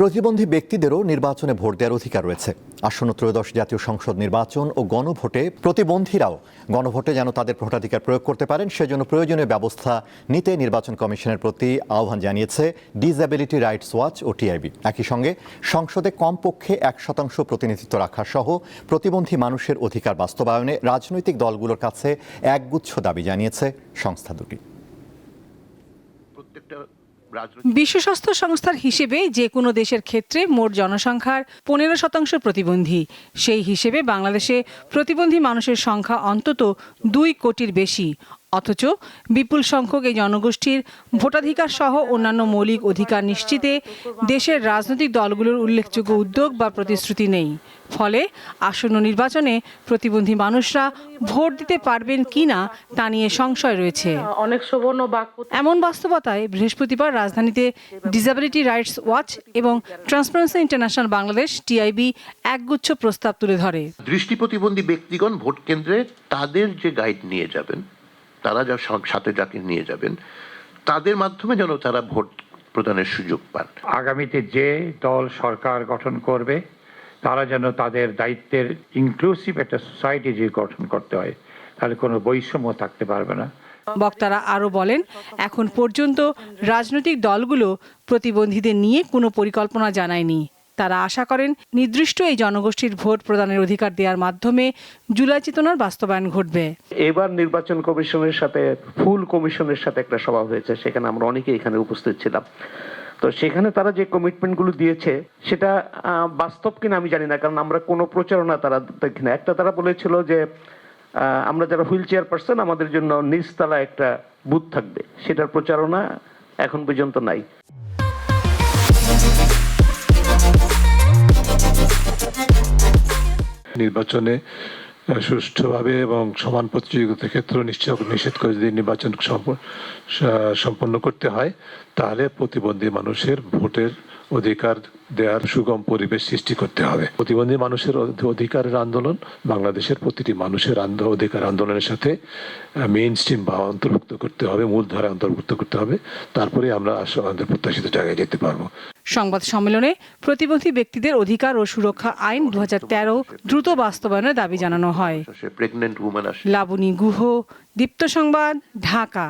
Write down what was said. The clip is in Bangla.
প্রতিবন্ধী ব্যক্তিদেরও নির্বাচনে ভোট দেওয়ার অধিকার রয়েছে। আসন্ন ত্রয়োদশ জাতীয় সংসদ নির্বাচন ও গণভোটে প্রতিবন্ধীরাও গণভোটে যেন তাদের ভোটাধিকার প্রয়োগ করতে পারেন সেজন্য প্রয়োজনীয় ব্যবস্থা নিতে নির্বাচন কমিশনের প্রতি আহ্বান জানিয়েছে ডিসএবিলিটি রাইটস ওয়াচ ও টিআইবি। একই সঙ্গে সংসদে কমপক্ষে 1% প্রতিনিধিত্ব রাখা সহ প্রতিবন্ধী মানুষের অধিকার বাস্তবায়নে রাজনৈতিক দলগুলোর কাছে একগুচ্ছ দাবি জানিয়েছে সংস্থা দুটি। বিশ্ব স্বাস্থ্য সংস্থার হিসেবে যে কোনো দেশের ক্ষেত্রে মোট জনসংখ্যার 15% প্রতিবন্ধী। সেই হিসেবে বাংলাদেশে প্রতিবন্ধী মানুষের সংখ্যা অন্তত 2 কোটির বেশি। অথচ বিপুল সংখ্যক এই জনগোষ্ঠীর ভোটাধিকার সহ অন্যান্য মৌলিক অধিকার নিশ্চিতে দেশের রাজনৈতিক দলগুলোর উল্লেখযোগ্য উদ্যোগ বা প্রতিশ্রুতি নেই। ফলে আসন্ন নির্বাচনে প্রতিবন্ধী মানুষরা ভোট দিতে পারবেন কিনা তা নিয়ে সংশয় রয়েছে। এমন বাস্তবতায় বৃহস্পতিবার রাজধানীতে ডিসএবিলিটি রাইটস ওয়াচ এবং ট্রান্সপারেন্সি ইন্টারন্যাশনাল বাংলাদেশ টিআইবি একগুচ্ছ প্রস্তাব তুলে ধরে। দৃষ্টি প্রতিবন্ধী ব্যক্তিগণ ভোট কেন্দ্রে তাদের যে গাইড নিয়ে যাবেন, তারা যা সাথে যাকে নিয়ে যাবেন, তাদের মাধ্যমে যেন তারা ভোট প্রদানের সুযোগ পান। আগামীতে যে দল সরকার গঠন করবে তারা যেন তাদের দায়িত্বের ইনক্লুসিভ একটা সোসাইটি যে গঠন করতে হয়, তাহলে কোনো বৈষম্য থাকতে পারবে না। বক্তারা আরও বলেন, এখন পর্যন্ত রাজনৈতিক দলগুলো প্রতিবন্ধীদের নিয়ে কোনো পরিকল্পনা জানায়নি। তারা আশা করেন নির্দিষ্ট এই জনগোষ্ঠীর ভোট প্রদানের অধিকার দেওয়ার মাধ্যমে জুলাই চেতনার বাস্তবায়ন ঘটবে। এবার নির্বাচন কমিশনের সাথে ফুল কমিশনের সাথে একটা সভা হয়েছে, সেখানে আমরা অনেকেই এখানে উপস্থিত ছিলাম। তো সেখানে তারা যে কমিটমেন্টগুলো দিয়েছে সেটা বাস্তব কিনা আমি জানি না, কারণ আমরা কোনো প্রচারণা তারা দেখি না। একটা তারা বলেছিল যে আমরা যারা হুইল চেয়ার পারসন আমাদের জন্য নিচতলা একটা বুথ থাকবে, সেটার প্রচারণা এখন পর্যন্ত নাই। নির্বাচনে সুষ্ঠুভাবে এবং সমান প্রতিযোগিতার ক্ষেত্রে নিষেধ করে যদি নির্বাচন সম্পন্ন করতে হয়, তাহলে প্রতিবন্ধী মানুষের ভোটের অধিকার দেওয়ার সুগম পরিবেশ সৃষ্টি করতে হবে। প্রতিবন্ধী মানুষের অধিকারের আন্দোলন বাংলাদেশের প্রতিটি মানুষের অধিকার আন্দোলনের সাথে মেইন স্ট্রিম বা অন্তর্ভুক্ত করতে হবে, মূলধারায় অন্তর্ভুক্ত করতে হবে। তারপরে আমরা আমাদের প্রত্যাশিত জায়গায় যেতে পারবো। সংবাদ সম্মেলনে প্রতিবন্ধী ব্যক্তিদের অধিকার ও সুরক্ষা আইন 2013 দ্রুত বাস্তবায়নের দাবি জানানো হয়। প্রেগন্যান্ট উম্যান লাবণী গুহ, দীপ্ত সংবাদ, ঢাকা।